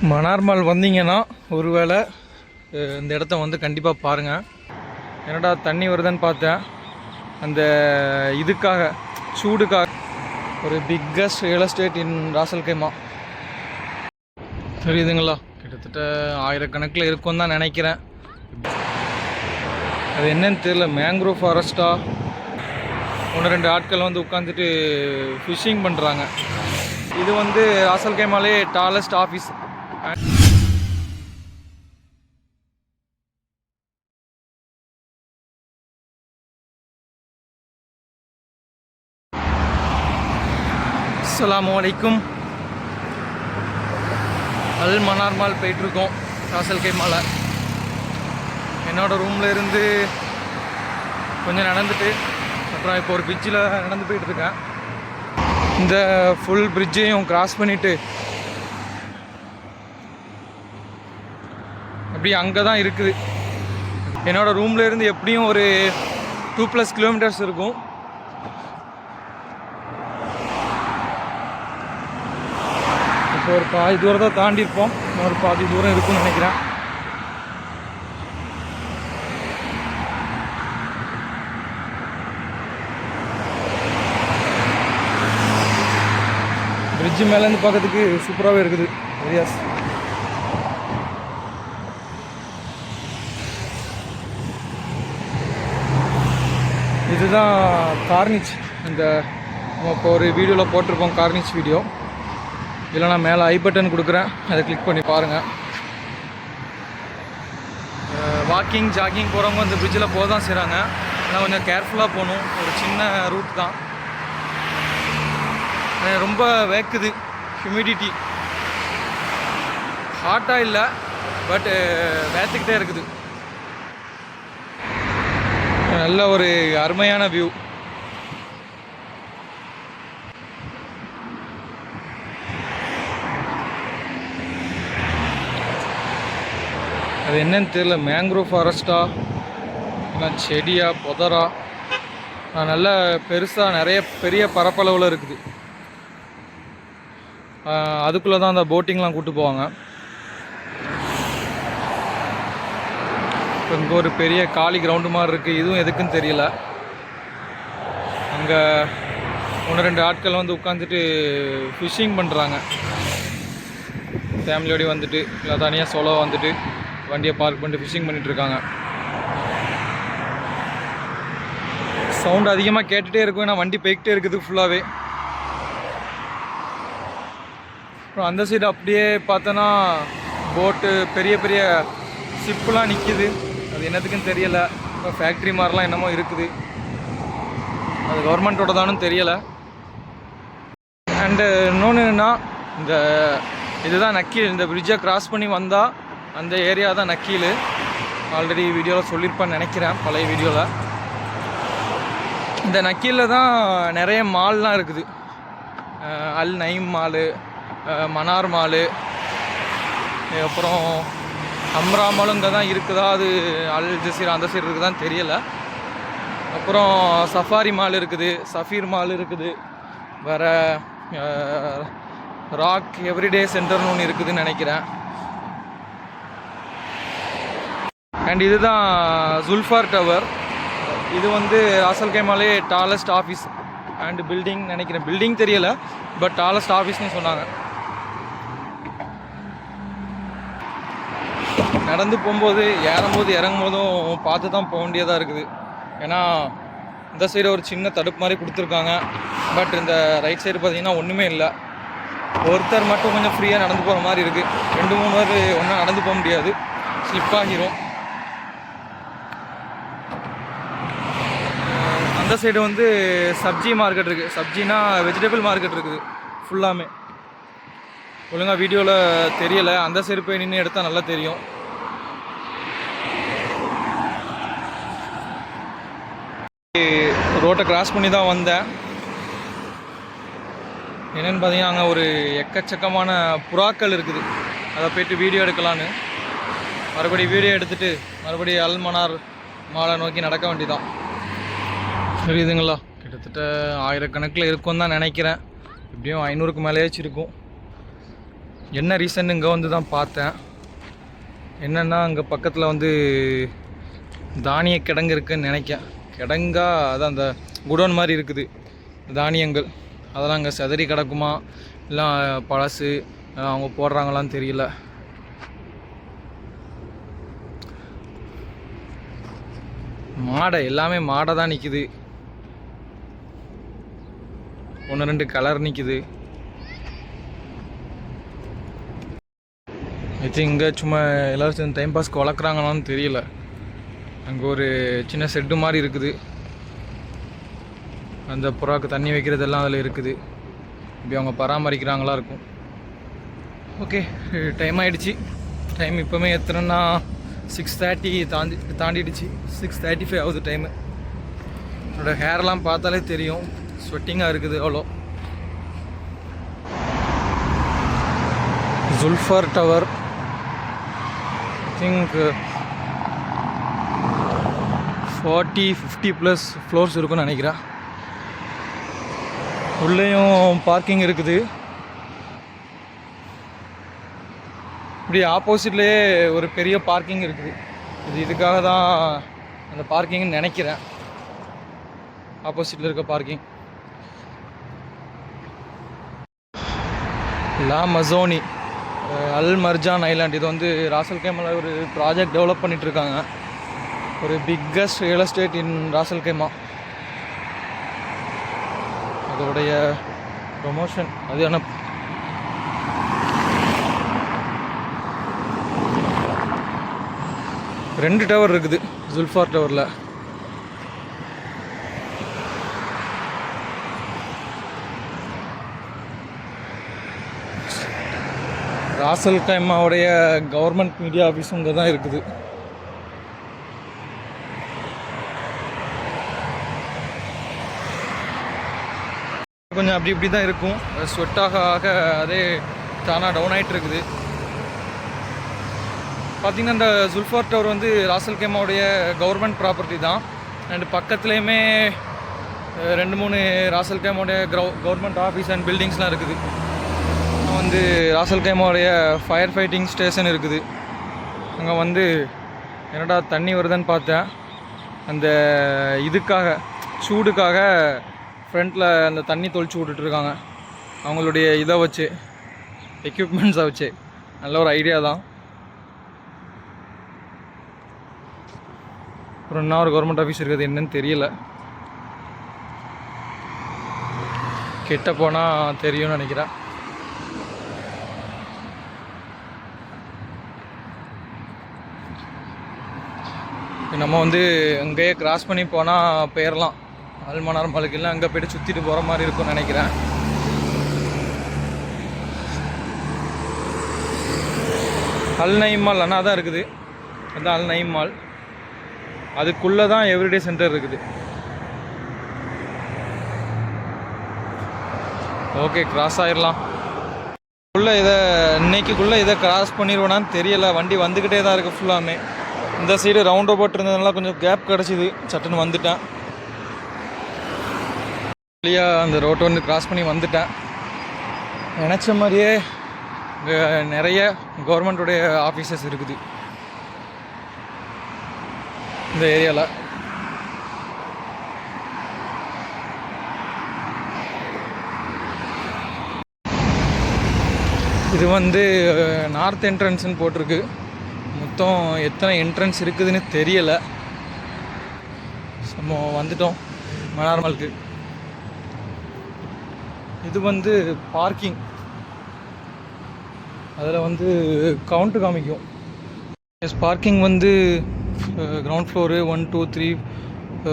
மன்னார்மால் வந்தீங்கன்னா ஒருவேளை இந்த இடத்த வந்து கண்டிப்பாக பாருங்கள். என்னடா தண்ணி வருதுன்னு பார்த்தேன். அந்த இதுக்காக சூடுக்காக ஒரு பிக்கஸ்ட் ரியல் எஸ்டேட் இன் ராசல்கைமா தெரியுதுங்களா? கிட்டத்தட்ட ஆயிரக்கணக்கில் இருக்கும்னு தான் நினைக்கிறேன். அது என்னன்னு தெரியல. மேங்க்ரோவ் ஃபாரஸ்ட்டா? ஒன்று ரெண்டு ஆட்கள் வந்து உட்காந்துட்டு ஃபிஷ்ஷிங் பண்ணுறாங்க. இது வந்து ராசல்கைமாலே டாலஸ்ட் ஆஃபீஸ். அஸ்ஸலாமு அலைக்கும். அல் மன்னார்மால் போயிட்டுருக்கோம் ராசல்கைமால. என்னோடய ரூமில் இருந்து கொஞ்சம் நடந்துட்டு அப்புறம் இப்போ ஒரு பிரிட்ஜில் நடந்து போயிட்டுருக்கேன். இந்த ஃபுல் பிரிட்ஜையும் கிராஸ் பண்ணிவிட்டு அப்படி அங்கே தான் இருக்குது. என்னோடய ரூமில் இருந்து எப்படியும் ஒரு 2+ கிலோமீட்டர்ஸ் இருக்கும். இப்போ ஒரு பாதி தூரத்தை தாண்டியிருப்போம். ஒரு பாதி தூரம் இருக்குன்னு நினைக்கிறேன். பிரிட்ஜு மேலேருந்து பார்க்கறதுக்கு சூப்பராகவே இருக்குது ஏரியாஸ். இதுதான் கார்னிச். இந்த இப்போ ஒரு வீடியோவில் போட்டிருப்போம் கார்னிச் வீடியோ. இல்லை நான் மேலே ஐ பட்டன் கொடுக்குறேன், அதை கிளிக் பண்ணி பாருங்கள். வாக்கிங் ஜாகிங் போகிறவங்க இந்த பிரிட்ஜில் போக தான் செய்கிறாங்க. ஆனால் கொஞ்சம் கேர்ஃபுல்லாக போகணும். ஒரு சின்ன ரூட் தான். ரொம்ப வேக்குது. ஹியூமிடிட்டி ஹாட்டாக இல்லை, பட் வேத்துக்கிட்டே இருக்குது. நல்ல ஒரு அருமையான வியூ. அது என்னன்னு தெரியல. மேங்க்ரோவ் ஃபாரஸ்ட்டா இல்லை செடியா புதரா? நல்ல பெருசாக நிறைய பெரிய பரப்பளவில் இருக்குது. அதுக்குள்ளே தான் அந்த போட்டிங்லாம் கூப்பிட்டு போவாங்க. இப்போ இங்கே ஒரு பெரிய காலி கிரவுண்டு மாதிரி இருக்குது. இதுவும் எதுக்குன்னு தெரியல. அங்கே ஒன்று ரெண்டு ஆட்கள் வந்து உட்காந்துட்டு ஃபிஷ்ஷிங் பண்ணுறாங்க. ஃபேமிலியோடு வந்துட்டு இல்லை தனியாக சோலோ வந்துட்டு வண்டியை பார்க் பண்ணிட்டு ஃபிஷ்ஷிங் பண்ணிகிட்ருக்காங்க. சவுண்டு அதிகமாக கேட்டுகிட்டே இருக்கும், ஏன்னா வண்டி போய்கிட்டே இருக்குது ஃபுல்லாகவே. அப்புறம் அந்த சைடு அப்படியே பார்த்தோன்னா போட்டு பெரிய பெரிய ஷிப்புலாம் நிற்கிது. அது என்னதுக்குன்னு தெரியலை. இப்போ ஃபேக்ட்ரி மாதிரிலாம் என்னமோ இருக்குது. அது கவர்மெண்ட்டோட தானும் தெரியலை. அண்டு இன்னொன்றுன்னா இந்த இதுதான் நக்கீல். இந்த பிரிட்ஜை கிராஸ் பண்ணி வந்தால் அந்த ஏரியா தான் நக்கீல். ஆல்ரெடி வீடியோவில் சொல்லியிருப்பான்னு நினைக்கிறேன், பழைய வீடியோவில். இந்த நக்கீலில் தான் நிறைய மால்லாம் இருக்குது. அல் நைம் மாலு, மன்னார் மாலு, அப்புறம் அம்ரா மாலும் இங்கே தான் இருக்குதா, அது அல் ஜசீரா அந்த சைடு இருக்குதான்னு தெரியலை. அப்புறம் சஃபாரி மால் இருக்குது, சஃபீர் மால் இருக்குது, வேறு ராக் எவ்ரிடே சென்டர்னு ஒன்று இருக்குதுன்னு நினைக்கிறேன். அண்ட் இதுதான் ஜுல்ஃபார் டவர். இது வந்து ராசல்கைமாலே டாலஸ்ட் ஆஃபீஸ் அண்ட் பில்டிங் நினைக்கிறேன். பில்டிங் தெரியலை, பட் டாலஸ்ட் ஆஃபீஸ்னு சொன்னாங்க. நடந்து போகும்போது ஏறும்போது இறங்கும் போதும் பார்த்து தான் போக வேண்டியதாக இருக்குது. ஏன்னா இந்த சைடு ஒரு சின்ன தடுப்பு மாதிரி கொடுத்துருக்காங்க, பட் இந்த ரைட் சைடு பார்த்திங்கன்னா ஒன்றுமே இல்லை. ஒருத்தர் மட்டும் கொஞ்சம் ஃப்ரீயாக நடந்து போகிற மாதிரி இருக்குது. 2-3 பேர் ஒன்றா நடந்து போக முடியாது, ஸ்லிப் ஆகிரும். அந்த சைடு வந்து சப்ஜி மார்க்கெட் இருக்குது. சப்ஜினா வெஜிடபிள் மார்க்கெட் இருக்குது ஃபுல்லாமே. ஒழுங்காக வீடியோவில் தெரியலை. அந்த சைடு போய் நின்று எடுத்தால் நல்லா தெரியும். ரோட்டை கிராஸ் பண்ணி தான் வந்தேன். என்னென்னு பார்த்தீங்கன்னா அங்கே ஒரு எக்கச்சக்கமான புறாக்கள் இருக்குது. அதை போய்ட்டு வீடியோ எடுக்கலான்னு மறுபடியும் வீடியோ எடுத்துகிட்டு மறுபடியும் அல் மன்னார் மாலை நோக்கி நடக்க வேண்டியதான். தெரியுதுங்களா? கிட்டத்தட்ட ஆயிரக்கணக்கில் இருக்கும்னு தான் நினைக்கிறேன். எப்படியும் 500க்கு மேலேயாச்சும் இருக்கும். என்ன ரீசன் இங்கே வந்து தான் பார்த்தேன். என்னென்னா அங்கே பக்கத்தில் வந்து தானிய கிடங்கு இருக்குதுன்னு நினைக்கேன். கிடங்கா அதான் அந்த குடோன் மாதிரி இருக்குது தானியங்கள். அதெல்லாம் அங்கே செதறி கிடக்குமா இல்லை பழசு அவங்க போடுறாங்களான்னு தெரியல. மாடை எல்லாமே மாடை தான் நிற்கிது. 1-2 கலர் நிற்கிது. இங்கே சும்மா எல்லோரும் சேர்ந்து டைம் பாஸ்க்கு வளர்க்குறாங்களான்னு தெரியல. அங்கே ஒரு சின்ன செட்டு மாதிரி இருக்குது. அந்த புறாவுக்கு தண்ணி வைக்கிறதெல்லாம் அதில் இருக்குது. இப்படி அவங்க பராமரிக்கிறாங்களா இருக்கும். ஓகே, டைம் ஆகிடுச்சு. டைம் இப்போவுமே எத்தனைன்னா 6:30 தாண்டிடுச்சு. 6:35 ஆகுது டைமு. என்னோடய ஹேர்லாம் பார்த்தாலே தெரியும், ஸ்வெட்டிங்காக இருக்குது அவ்வளோ. Julphar tower I think 40-50 plus floors இருக்குன்னு நினைக்கிறேன். உள்ளேயும் பார்க்கிங் இருக்குது. இப்படி ஆப்போசிட்லேயே ஒரு பெரிய பார்க்கிங் இருக்குது. இதுக்காக தான் அந்த பார்க்கிங்னு நினைக்கிறேன். ஆப்போசிட்டில் இருக்க பார்க்கிங் லா மசோனி அல் மர்ஜான் ஐலாண்ட். இது வந்து ராசல் கைமால ஒரு ப்ராஜெக்ட் டெவலப் பண்ணிகிட்ருக்காங்க. ஒரு பிக்கஸ்ட் ரியல் எஸ்டேட் இன் ராசல் கைமா. அதோடைய ப்ரொமோஷன் அது என்ன 2 டவர் இருக்குது ஜுல்ஃபார் டவரில். ராசல் கைமாவுடைய கவர்மெண்ட் மீடியா ஆஃபீஸ் இங்கே தான் இருக்குது. கொஞ்சம் அப்படி இப்படி தான் இருக்கும். ஸ்வெட்டாக ஆக அதே தானாக டவுன் ஆகிட்டு இருக்குது. பார்த்திங்கன்னா இந்த ஜுல்ஃபார் டவர் வந்து ராசல் கைமாவுடைய கவர்மெண்ட் ப்ராப்பர்ட்டி தான். அண்டு பக்கத்துலேயுமே 2-3 ராசல் கைமாவுடைய கவர்மெண்ட் ஆஃபீஸ் அண்ட் பில்டிங்ஸ்லாம் இருக்குது. வந்து ராசல் கைமாவுடைய ஃபயர் ஃபைட்டிங் ஸ்டேஷன் இருக்குது. அங்கே வந்து என்னடா தண்ணி வருதுன்னு பார்த்தேன். அந்த இதுக்காக சூடுக்காக ஃப்ரண்ட்டில் அந்த தண்ணி தொளிச்சு விட்டுட்ருக்காங்க. அவங்களுடைய இதை வச்சு எக்யூப்மெண்ட்ஸை வச்சு. நல்ல ஒரு ஐடியா தான். அப்புறம் என்ன ஒரு கவர்மெண்ட் ஆஃபீஸ் இருக்குது என்னன்னு தெரியல. கிட்ட போனால் தெரியும்னு நினைக்கிறேன். நம்ம வந்து அங்கேயே கிராஸ் பண்ணி போனால் போயிடலாம். அல்மனார் மலைக்கெல்லாம் அங்கே போய்ட்டு சுற்றிட்டு போகிற மாதிரி இருக்கும்னு நினைக்கிறேன். அல் நயீம் மால் அண்ணா தான் இருக்குது. அதுதான் அல் நயீம் மால். அதுக்குள்ளே தான் எவ்ரிடே சென்டர் இருக்குது. ஓகே, கிராஸ் ஆகிடலாம். இன்னைக்குள்ளே இதை கிராஸ் பண்ணிடுவேனான்னு தெரியலை. வண்டி வந்துக்கிட்டே தான் இருக்குது ஃபுல்லாமே. இந்த சைடு ரவுண்ட் அபவுட் இருந்ததுனால கொஞ்சம் கேப் கிடச்சிது, சட்டுன்னு வந்துட்டேன். வழியாக அந்த ரோட்டை வந்து கிராஸ் பண்ணி வந்துட்டேன். நினச்ச மாதிரியே இங்கே நிறைய கவர்மெண்ட்டுடைய ஆஃபீஸஸ் இருக்குது இந்த ஏரியாவில். இது வந்து நார்த் என்ட்ரன்ஸ்னு போட்டிருக்கு. மொத்தம் எத்தனை என்ட்ரன்ஸ் இருக்குதுன்னு தெரியலை. நம்ம வந்துட்டோம் மன்னார் மாலுக்கு. இது வந்து பார்க்கிங். அதில் வந்து கவுண்ட்டு காமிக்கும். எஸ், பார்க்கிங் வந்து கிரவுண்ட் ஃப்ளோரு 1, 2, 3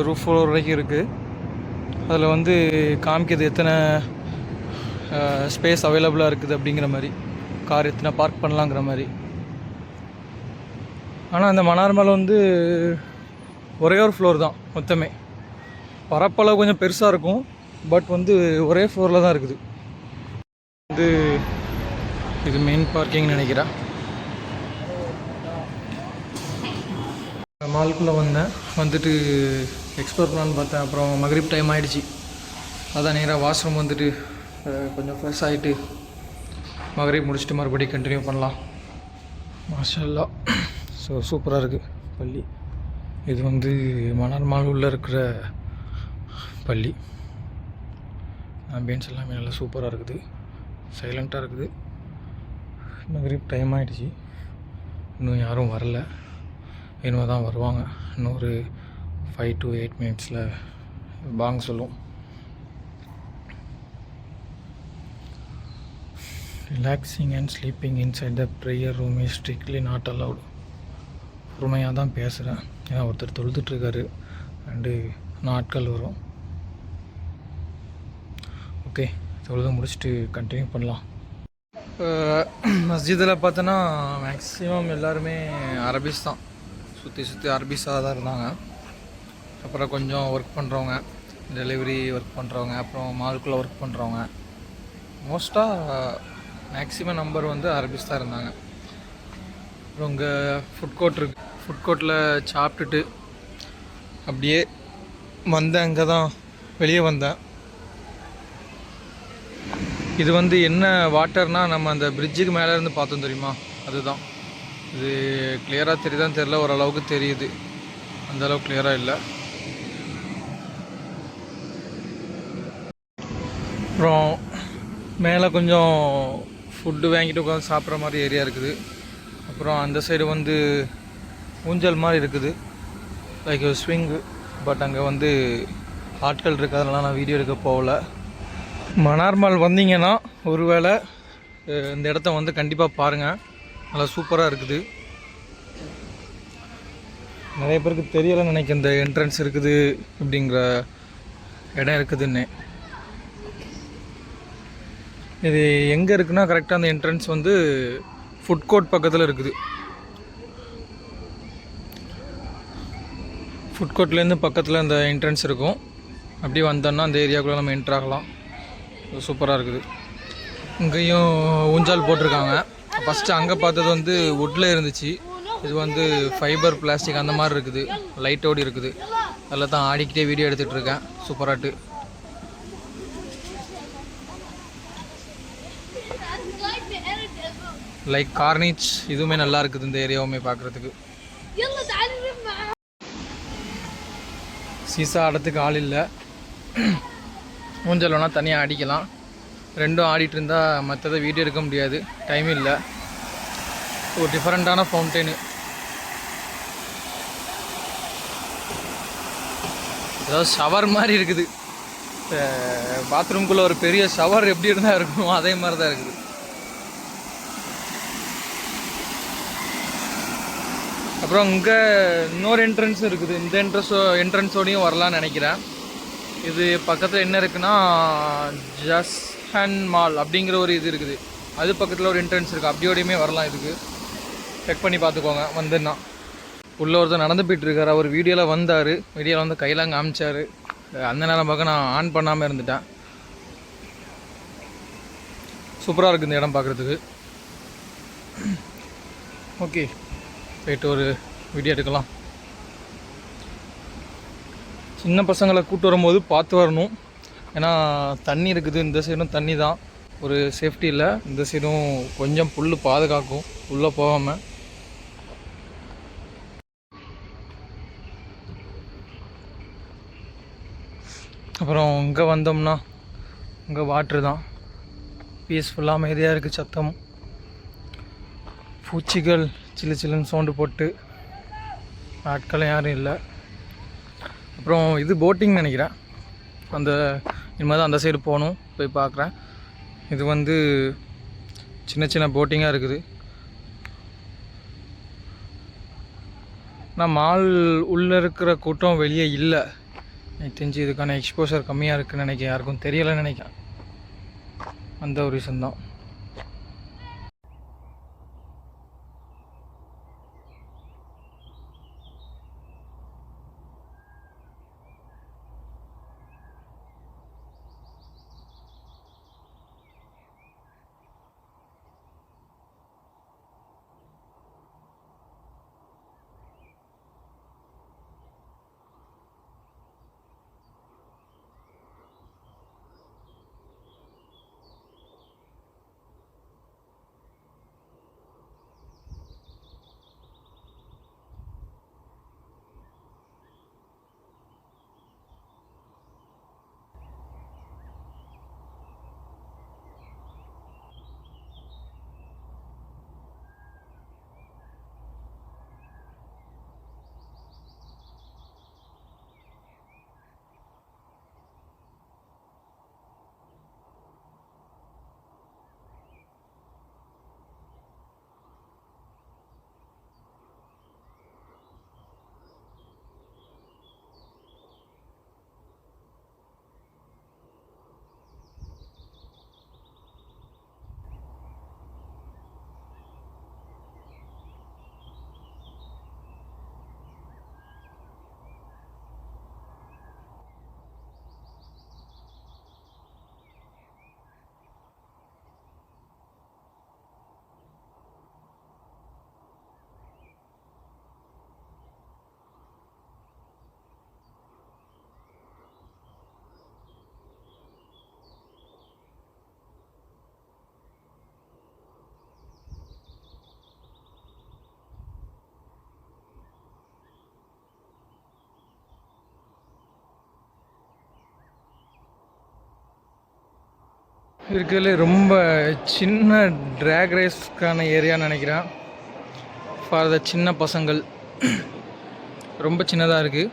ரூஃப் ஃப்ளோர் வரைக்கும் இருக்குது. அதில் வந்து காமிக்கிறது எத்தனை ஸ்பேஸ் அவைலபிளாக இருக்குது அப்படிங்கிற மாதிரி, கார் எத்தனை பார்க் பண்ணலாங்கிற மாதிரி. ஆனால் அந்த மன்னார் மால் வந்து ஒரே ஒரு ஃப்ளோர் தான் மொத்தமே. பரப்பளவு கொஞ்சம் பெருசாக இருக்கும், பட் வந்து ஒரே ஃப்ளோரில் தான் இருக்குது. வந்து இது மெயின் பார்க்கிங்னு நினைக்கிறேன். மாலுக்குள்ளே வந்துட்டு எக்ஸ்ப்ளோர் பண்ணலான்னு பார்த்தேன். அப்புறம் மக்ரிப் டைம் ஆகிடுச்சு. அதான் நேராக வாஷ்ரூம் வந்துட்டு கொஞ்சம் ஃப்ரெஷ் ஆகிட்டு மகரிப் முடிச்சுட்டு மறுபடியும் கண்டினியூ பண்ணலாம். மாஷா அல்லாஹ். ஸோ சூப்பராக இருக்குது பள்ளி. இது வந்து மணார் மால் உள்ளே இருக்கிற பள்ளி. ஆம்பியன்ஸ் எல்லாமே நல்லா சூப்பராக இருக்குது, சைலண்ட்டாக இருக்குது. மகரிப் டைம் ஆகிடுச்சு, இன்னும் யாரும் வரல. இனிமே தான் வருவாங்க. இன்னொரு 5 to 8 minutes பாங் சொல்லும். Relaxing and sleeping inside the prayer room is strictly not allowed. பொறுமையாக தான் பேசுகிறேன், ஏன்னா ஒருத்தர் தொழுதுட்ருக்காரு அண்டு நாட்கள் வரும். ஓகே, தொழுது முடிச்சுட்டு கண்டினியூ பண்ணலாம். மஸ்ஜிதில் பார்த்தோன்னா மேக்ஸிமம் எல்லாருமே அரபிஸ் தான், சுற்றி அரபிஸாக தான் இருந்தாங்க. அப்புறம் கொஞ்சம் ஒர்க் பண்ணுறவங்க, டெலிவரி ஒர்க் பண்ணுறவங்க, அப்புறம் மால்குள்ளே ஒர்க் பண்ணுறவங்க, மோஸ்ட்டாக மேக்ஸிமம் நம்பர் வந்து அரபிஸ் தான் இருந்தாங்க. அப்புறம் இங்கே ஃபுட் கோர்ட் இருக்குது. ஃபுட் கோர்ட்டில் சாப்பிட்டுட்டு அப்படியே வந்தேன். அங்கே தான் வெளியே வந்தேன். இது வந்து என்ன வாட்டர்னால், நம்ம அந்த பிரிட்ஜுக்கு மேலே இருந்து பார்த்தோம் தெரியுமா, அதுதான். இது கிளியராக தெரியுதான்னு தெரியல, ஓரளவுக்கு தெரியுது, அந்தளவுக்கு கிளியராக இல்லை. அப்புறம் மேலே கொஞ்சம் ஃபுட்டு வாங்கிட்டு உட்காந்து சாப்பிட்ற மாதிரி ஏரியா இருக்குது. அப்புறம் அந்த சைடு வந்து ஊஞ்சல் மாதிரி இருக்குது, லைக் ஸ்விங்கு. பட் அங்கே வந்து ஆட்கள் இருக்கிறதுனால நான் வீடியோ எடுக்க போகல. மணார் மால் வந்தீங்கன்னா ஒருவேளை இந்த இடத்த வந்து கண்டிப்பாக பாருங்கள், நல்லா சூப்பராக இருக்குது. நிறைய பேருக்கு தெரியலைன்னு நினைக்கிறேன் இந்த என்ட்ரன்ஸ் இருக்குது அப்படிங்கிற இடம் இருக்குதுன்னு. இது எங்கே இருக்குன்னா கரெக்டாக அந்த என்ட்ரன்ஸ் வந்து ஃபுட் கோர்ட் பக்கத்தில் இருக்குது. ஃபுட் கோர்ட்லேருந்து பக்கத்தில் அந்த என்ட்ரன்ஸ் இருக்கும். அப்படியே வந்தோன்னா அந்த ஏரியாவுக்குள்ளே நம்ம என்ட்ரு ஆகலாம். சூப்பராக இருக்குது. இங்கேயும் ஊஞ்சால் போட்டிருக்காங்க. ஃபஸ்ட்டு அங்கே பார்த்தது வந்து வுட்டில் இருந்துச்சு, இது வந்து ஃபைபர் பிளாஸ்டிக் அந்த மாதிரி இருக்குது, லைட்டோடு இருக்குது. அதில் தான் ஆடிக்கிட்டே வீடியோ எடுத்துகிட்டு இருக்கேன், சூப்பராட்டு. லைக் கார்னிச் இதுவுமே நல்லா இருக்குது, இந்த ஏரியாவுமே பார்க்குறதுக்கு. சீசா ஆடத்துக்கு ஆள் இல்லை, ஊஞ்சல் வேணால் தனியாக அடிக்கலாம். ரெண்டும் ஆடிட்டு இருந்தால் மற்றதை வீடியோ எடுக்க முடியாது, டைம் இல்லை. ஒரு டிஃப்ரெண்ட்டான ஃபவுண்டெயின், ஏதாவது ஷவர் மாதிரி இருக்குது. பாத்ரூம்குள்ளே ஒரு பெரிய ஷவர் எப்படி இருந்தால் இருக்கும், அதே மாதிரி தான் இருக்குது. அப்புறம் இங்கே இன்னொரு என்ட்ரன்ஸ் இருக்குது, இந்த என்ட்ரன்ஸோடையும் வரலான்னு நினைக்கிறேன். இது பக்கத்தில் என்ன இருக்குன்னா ஜஸ்ஹன் மால் அப்படிங்கிற ஒரு இது இருக்குது, அது பக்கத்தில் ஒரு என்ட்ரன்ஸ் இருக்குது, அப்படியோடையுமே வரலாம். இதுக்கு செக் பண்ணி பார்த்துக்கோங்க வந்துன்னா. உள்ள ஒருத்தர் நடந்து போயிட்டுருக்காரு, அவர் வீடியோவில் வந்தார், வீடியோவில் வந்து கையெல்லாம் காமிச்சார். அந்த நேரம் பார்க்க நான் ஆன் பண்ணாமல் இருந்துட்டேன். சூப்பராக இருக்குது இந்த இடம் பார்க்குறதுக்கு. ஓகே, போய்ட்டு ஒரு வீடியோ எடுக்கலாம். சின்ன பசங்களை கூப்பிட்டு வரும்போது பார்த்து வரணும், ஏன்னா தண்ணி இருக்குது, இந்த சைடும் தண்ணி தான், ஒரு சேஃப்டி இல்லை. இந்த சைடும் கொஞ்சம் புல் பாதுகாக்கும் உள்ளே போகாமல். அப்புறம் இங்கே வந்தோம்னா இங்கே வாட்ரு தான், பீஸ்ஃபுல்லாக அமைதியாக இருக்குது. சத்தம், பூச்சிகள் சில்லு சில்லுன்னு சவுண்டு போட்டு, ஆட்களும் யாரும் இல்லை. அப்புறம் இது போட்டிங் நினைக்கிறேன், அந்த இனிமேல் தான் அந்த சைடு போகணும், போய் பார்க்குறேன். இது வந்து சின்ன சின்ன போட்டிங்காக இருக்குது. ஆனால் மால் உள்ளே இருக்கிற கூட்டம் வெளியே இல்லை, எனக்கு தெரிஞ்சு இதுக்கான எக்ஸ்போஷர் கம்மியாக இருக்குதுன்னு நினைக்கிறேன், யாருக்கும் தெரியலைன்னு நினைக்கிறேன். அந்த ஒரு ரீசன் தான். இருக்கிறதுல ரொம்ப சின்ன ட்ராக் ரேஸ்க்கான ஏரியான்னு நினைக்கிறேன். ஃபார் த சின்ன பசங்கள் ரொம்ப சின்னதாக இருக்குது.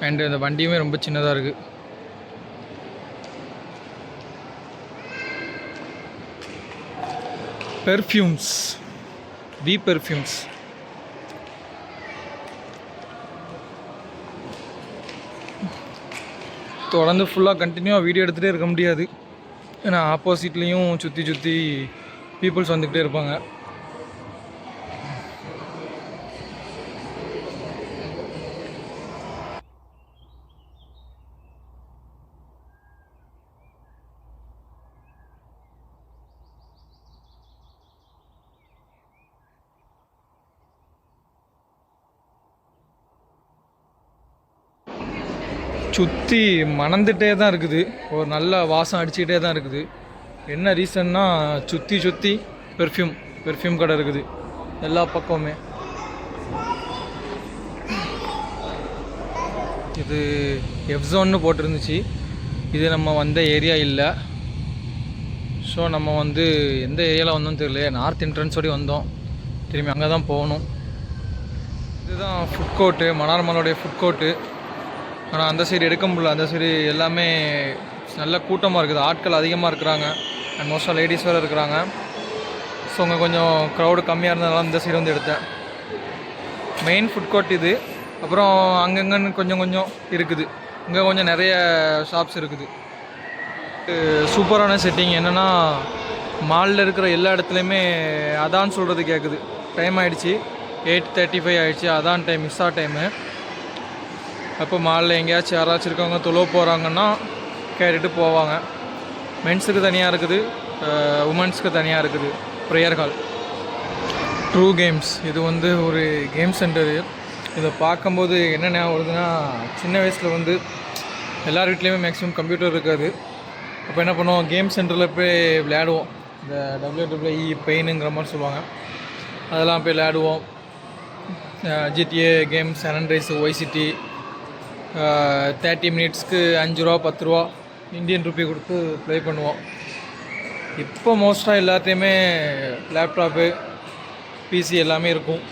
அண்டு அந்த வண்டியுமே ரொம்ப சின்னதாக இருக்குது. Perfumes, V perfumes. தொடர்ந்து ஃபுல்லாக கண்டினியூவாக வீடியோ எடுத்துகிட்டே இருக்க முடியாது. ஏன்னா ஆப்போசிட்லேயும் சுற்றி சுற்றி பீப்புள்ஸ் வந்துக்கிட்டே இருப்பாங்க. சுற்றி மணந்துகிட்டே தான் இருக்குது. ஒரு நல்ல வாசம் அடிச்சுக்கிட்டே தான் இருக்குது. என்ன ரீசன்னா சுற்றி சுற்றி பெர்ஃப்யூம் கடை இருக்குது எல்லா பக்கமுமே. இது எஃப்ஸோன்னு போட்டிருந்துச்சு. இது நம்ம வந்த ஏரியா இல்லை. ஸோ நம்ம வந்து எந்த ஏரியாவில் வந்தோம்னு தெரியல. நார்த் என்ட்ரன்ஸோடய வந்தோம். திரும்பி அங்கே தான் போகணும். இதுதான் ஃபுட் கோர்ட்டு, மன்னார்மலையோடைய ஃபுட் கோர்ட்டு. ஆனால் அந்த சைடு எடுக்க முடியல. அந்த சைடு எல்லாமே நல்ல கூட்டமாக இருக்குது. ஆட்கள் அதிகமாக இருக்கிறாங்க. அண்ட் மோஸ்ட்டாக லேடிஸ் வேறு இருக்கிறாங்க. ஸோ அங்கே கொஞ்சம் க்ரௌடு கம்மியாக இருந்ததுனால இந்த சைடு வந்து எடுத்தேன். மெயின் ஃபுட் கோர்ட் இது. அப்புறம் அங்கங்கன்னு கொஞ்சம் கொஞ்சம் இருக்குது. இங்கே கொஞ்சம் நிறைய ஷாப்ஸ் இருக்குது. சூப்பரான செட்டிங். என்னென்னா மாலில் இருக்கிற எல்லா இடத்துலையுமே அதான் சொல்கிறது கேட்குது. டைம் ஆகிடுச்சி, 8:35 ஆகிடுச்சி. அதான் டைம், மிஸ்ஸா டைமு. அப்போ மாலில் எங்கேயாச்சும் யாராச்சும் இருக்கவங்க தொழுவ போகிறாங்கன்னா கேட்டுட்டு போவாங்க. மென்ஸுக்கு தனியாக இருக்குது, உமன்ஸுக்கு தனியாக இருக்குது ப்ரேயர் ஹால். ட்ரூ கேம்ஸ் இது வந்து ஒரு கேம் சென்டரு. இதை பார்க்கும்போது என்ன ஞாபகம் வருதுன்னா, சின்ன வயசில் வந்து எல்லார் வீட்லேயுமே மேக்ஸிமம் கம்ப்யூட்டர் இருக்காது. அப்போ என்ன பண்ணுவோம், கேம் சென்டரில் போய் விளையாடுவோம். இந்த WWE பெயினுங்கிற மாதிரி சொல்லுவாங்க, அதெல்லாம் போய் விளையாடுவோம். GTA game, San Andreas, Vice city 30 மினிட்ஸ்க்கு 5 ரூபா 10 ரூபா இந்தியன் ருப்பி கொடுத்து ப்ளே பண்ணுவோம். இப்போ மோஸ்ட்டாக எல்லாத்தையுமே லேப்டாப்பு, பிசி எல்லாமே இருக்கும்.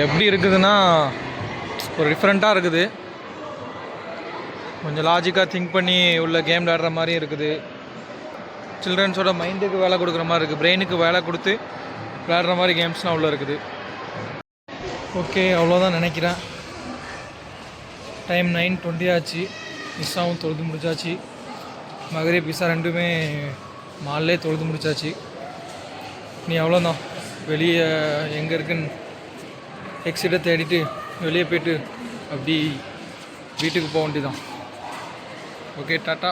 எப்படி இருக்குதுன்னா, ஒரு டிஃப்ரெண்ட்டாக இருக்குது. கொஞ்சம் லாஜிக்காக திங்க் பண்ணி உள்ள கேம் விளையாடுற மாதிரி இருக்குது. சில்ட்ரன்ஸோட மைண்டுக்கு வேலை கொடுக்குற மாதிரி இருக்குது. பிரெயினுக்கு வேலை கொடுத்து விளையாடுற மாதிரி கேம்ஸ்லாம் உள்ளே இருக்குது. ஓகே, அவ்வளோதான் நினைக்கிறேன். டைம் 9:20 ஆச்சு. மிஸ்ஸாவும் தொழுது முடிச்சாச்சு. மகரிப் பிஸா ரெண்டுமே மால்லே தொழுது முடிச்சாச்சு. நீ அவ்வளோதான். வெளியே எங்கே இருக்குன்னு எக்ஸிட்டை தேடிட்டு வெளியே போய்ட்டு அப்படி வீட்டுக்கு போக வேண்டியதான். Okay, tata.